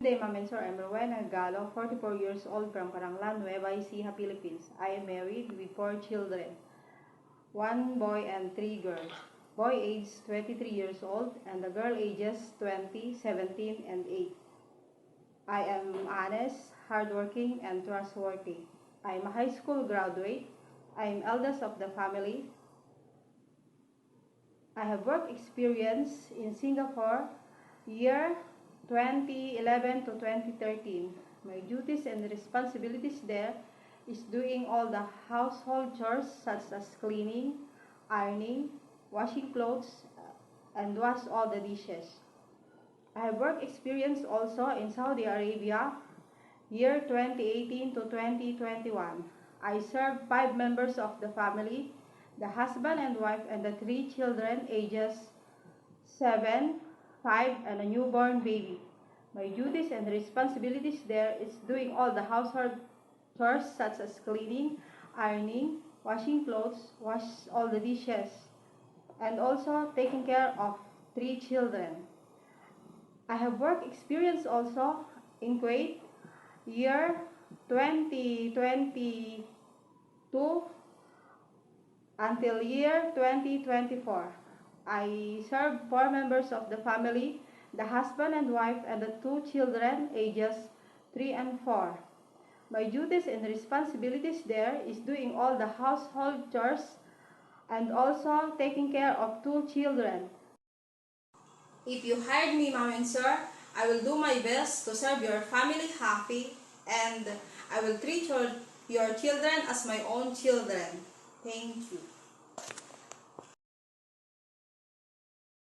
Good day, Ma'am and Sir. I'm Rowena Galo, 44 years old from Caranglan, Nueva Ecija, Philippines. I am married with 4 children, 1 boy and 3 girls. Boy age 23 years old and the girl ages 20, 17, and 8. I am honest, hardworking, and trustworthy. I am a high school graduate. I am eldest of the family. I have work experience in Singapore, year 2011 to 2013. My duties and responsibilities there is doing all the household chores such as cleaning, ironing, washing clothes, and wash all the dishes. I have work experience also in Saudi Arabia, year 2018 to 2021. I served 5 members of the family, the husband and wife and the 3 children ages 7, 5, and a newborn baby. My duties and responsibilities there is doing all the household chores such as cleaning, ironing, washing clothes, wash all the dishes, and also taking care of 3 children. I have work experience also in Kuwait, year 2022 until year 2024. I served 4 members of the family, the husband and wife, and the 2 children ages 3 and 4. My duties and responsibilities there is doing all the household chores and also taking care of 2 children. If you hired me, Ma'am and Sir, I will do my best to serve your family happy, and I will treat your children as my own children. Thank you.